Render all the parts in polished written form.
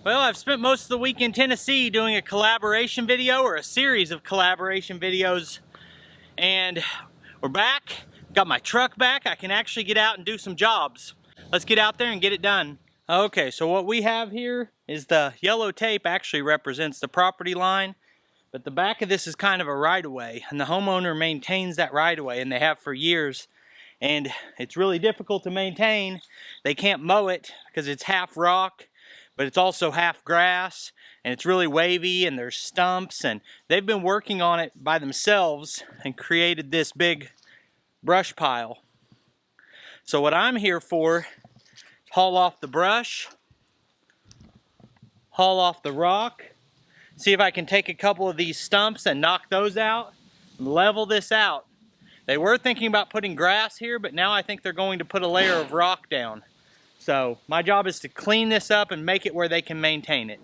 Well, I've spent most of the week in Tennessee doing a collaboration video, or a series of collaboration videos, and we're back. Got my truck back. I can actually get out and do some jobs. Let's get out there and get it done. Okay, so what we have here is the yellow tape actually represents the property line, but the back of this is kind of a right-of-way, and the homeowner maintains that right-of-way, and they have for years, and it's really difficult to maintain. They can't mow it because it's half rock, but it's also half grass, and it's really wavy, and there's stumps, and they've been working on it by themselves and created this big brush pile. So what I'm here for is haul off the brush, haul off the rock, see if I can take a couple of these stumps and knock those out and level this out. They were thinking about putting grass here, but now I think they're going to put a layer of rock down. So my job is to clean this up and make it where they can maintain it.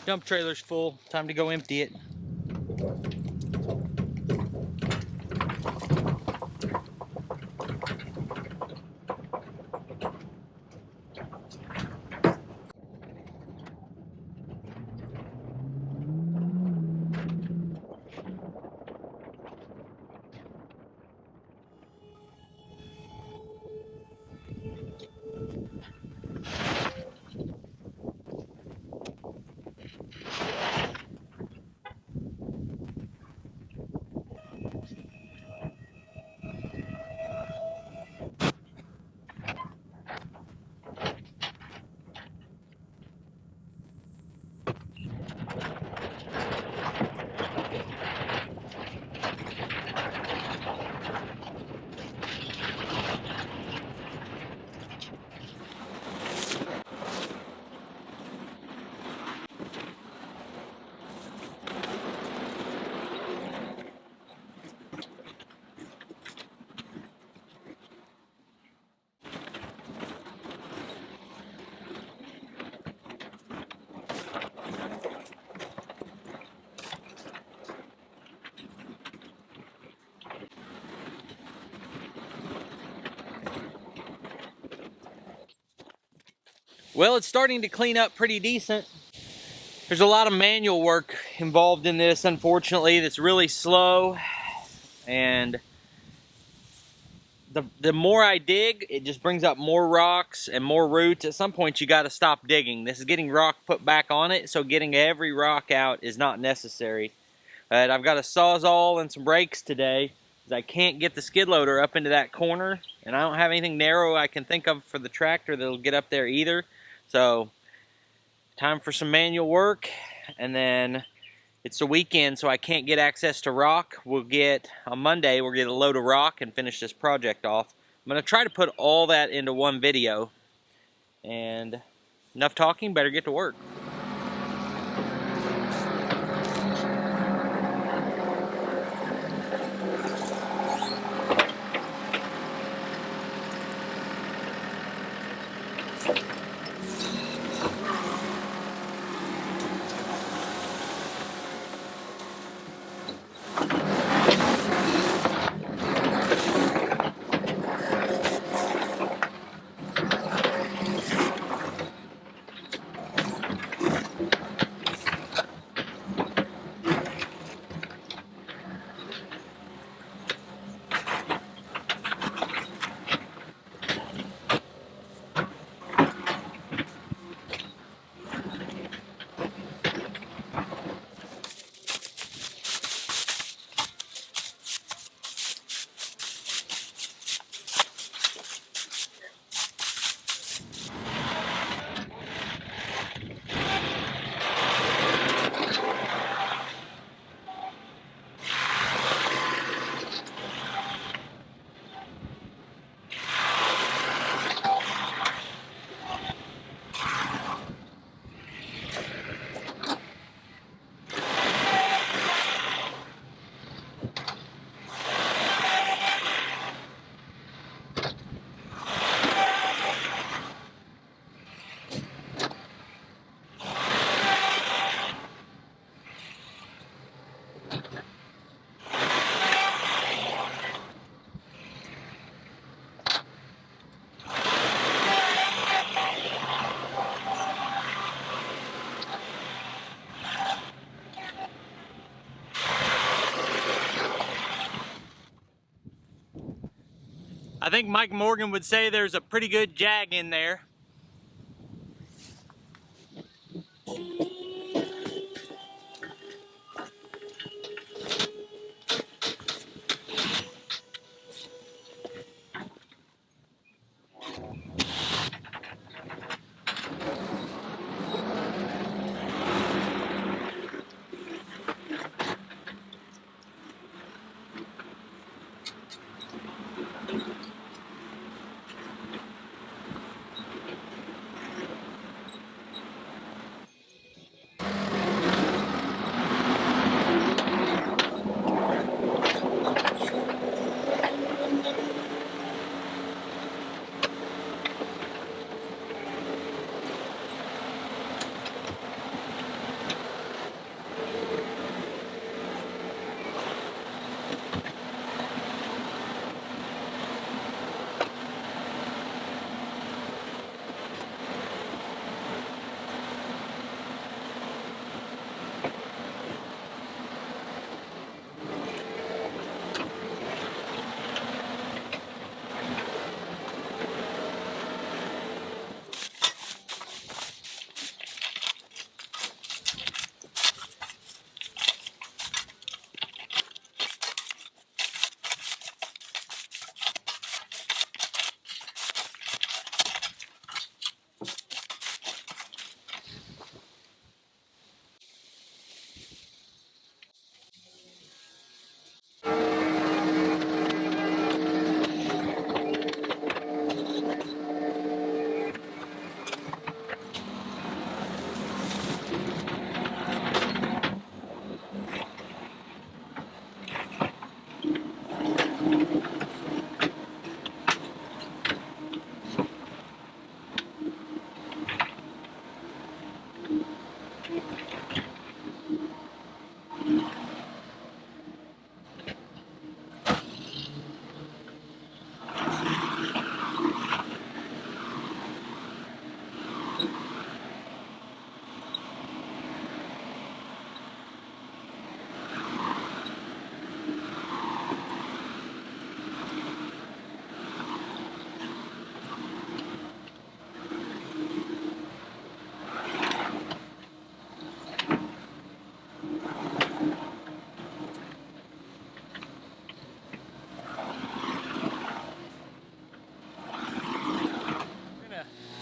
Dump trailer's full. Time to go empty it. Well, it's starting to clean up pretty decent. There's a lot of manual work involved in this, unfortunately, that's really slow. And the more I dig, it just brings up more rocks and more roots. At some point, you got to stop digging. This is getting rock put back on it, so getting every rock out is not necessary. But I've got a Sawzall and some brakes today, because I can't get the skid loader up into that corner, and I don't have anything narrow I can think of for the tractor that'll get up there either. So, time for some manual work, and then it's the weekend, so I can't get access to rock. On Monday, we'll get a load of rock and finish this project off. I'm going to try to put all that into one video. And enough talking, better get to work. I think Mike Morgan would say there's a pretty good jag in there.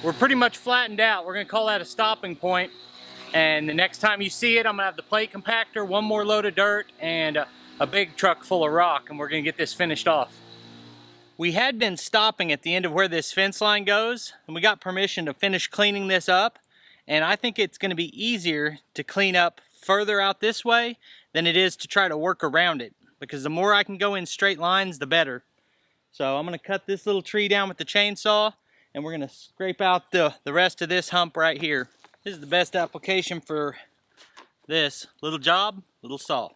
we're pretty much flattened out. We're gonna call that a stopping point. And the next time you see it, I'm gonna have the plate compactor, one more load of dirt, and a big truck full of rock, and we're gonna get this finished off. We had been stopping at the end of where this fence line goes, and we got permission to finish cleaning this up. And I think it's gonna be easier to clean up further out this way than it is to try to work around it, because the more I can go in straight lines, the better. So I'm gonna cut this little tree down with the chainsaw, and we're gonna scrape out the rest of this hump right here. This is the best application for this. Little job, little saw.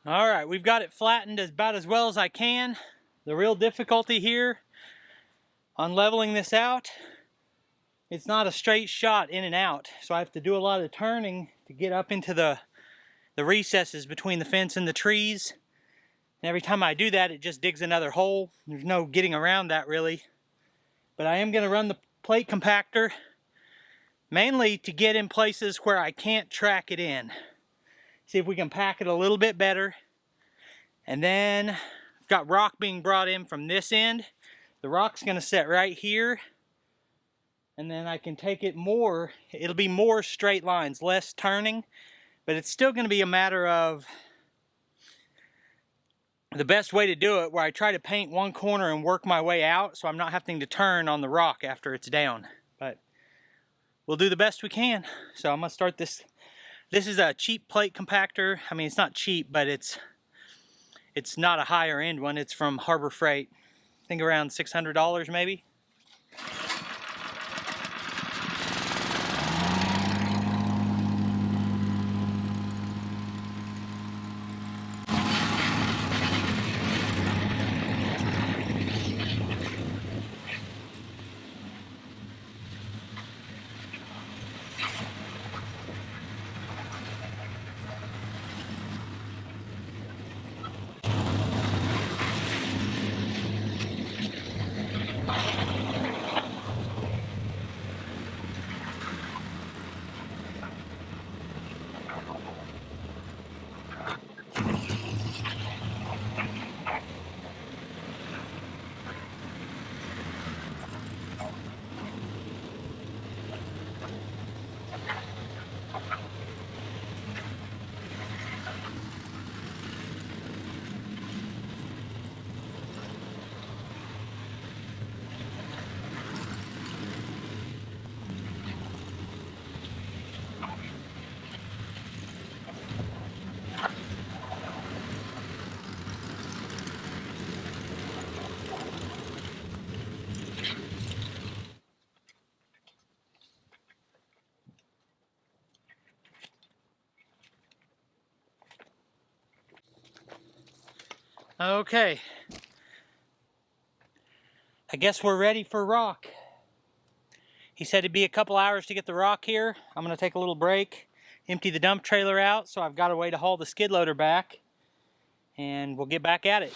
All right, we've got it flattened about as well as I can. The real difficulty here on leveling this out, it's not a straight shot in and out. So I have to do a lot of turning to get up into the recesses between the fence and the trees. And every time I do that, it just digs another hole. There's no getting around that really. But I am gonna run the plate compactor mainly to get in places where I can't track it in. See if we can pack it a little bit better. And then I've got rock being brought in from this end. The rock's gonna set right here. And then I can take it more, it'll be more straight lines, less turning. But it's still gonna be a matter of the best way to do it, where I try to paint one corner and work my way out so I'm not having to turn on the rock after it's down. But we'll do the best we can. So I'm gonna start this. This is a cheap plate compactor. I mean, it's not cheap, but it's not a higher end one. It's from Harbor Freight. I think around $600 maybe. Okay, I guess we're ready for rock. He said it'd be a couple hours to get the rock here. I'm gonna take a little break, empty the dump trailer out, so I've got a way to haul the skid loader back, and we'll get back at it.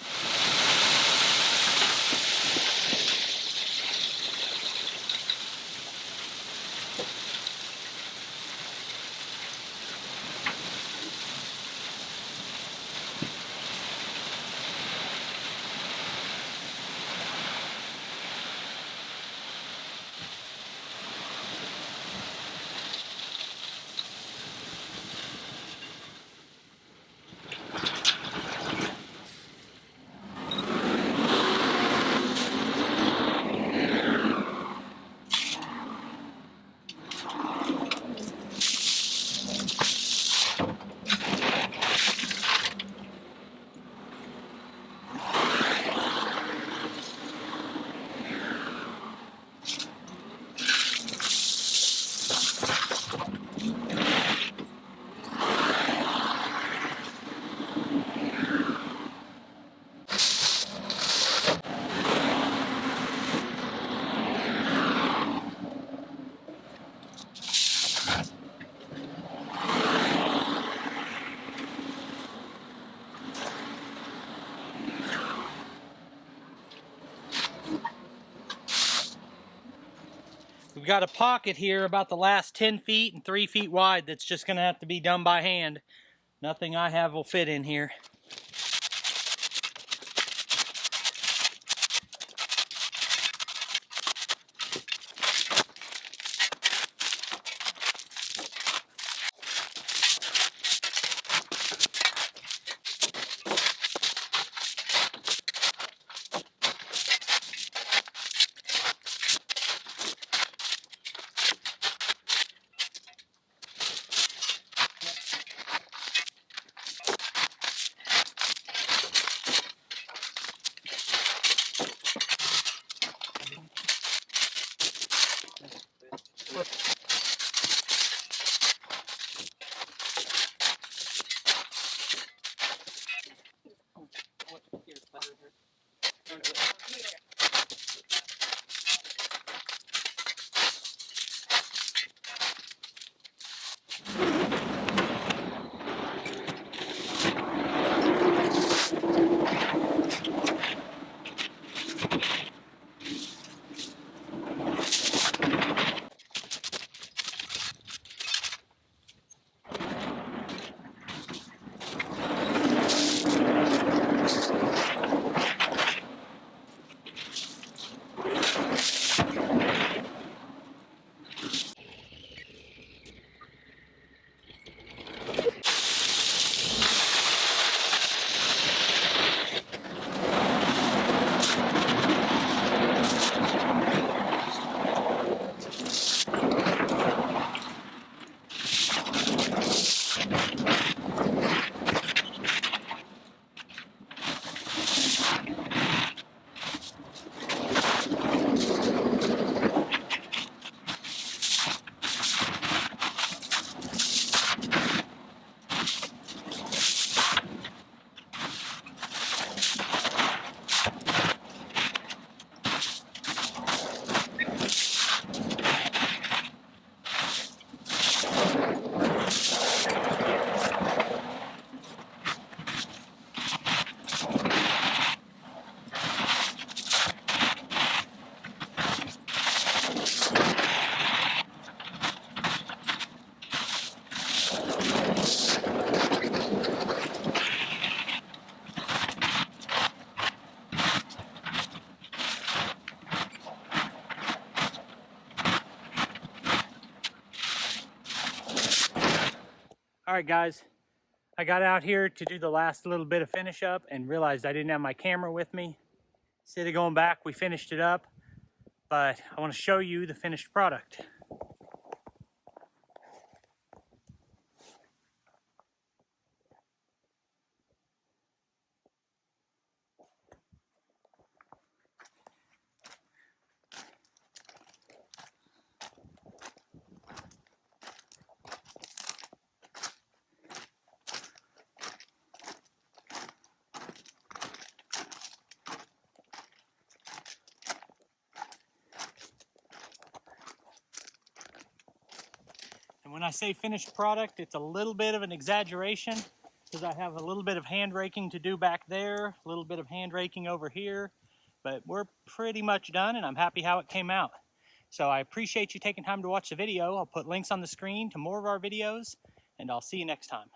We've got a pocket here about the last 10 feet and 3 feet wide that's just gonna have to be done by hand. Nothing I have will fit in here. All right, guys, I got out here to do the last little bit of finish up and realized I didn't have my camera with me. Instead of going back, we finished it up, but I want to show you the finished product. And when I say finished product, it's a little bit of an exaggeration because I have a little bit of hand raking to do back there, a little bit of hand raking over here, but we're pretty much done and I'm happy how it came out. So I appreciate you taking time to watch the video. I'll put links on the screen to more of our videos and I'll see you next time.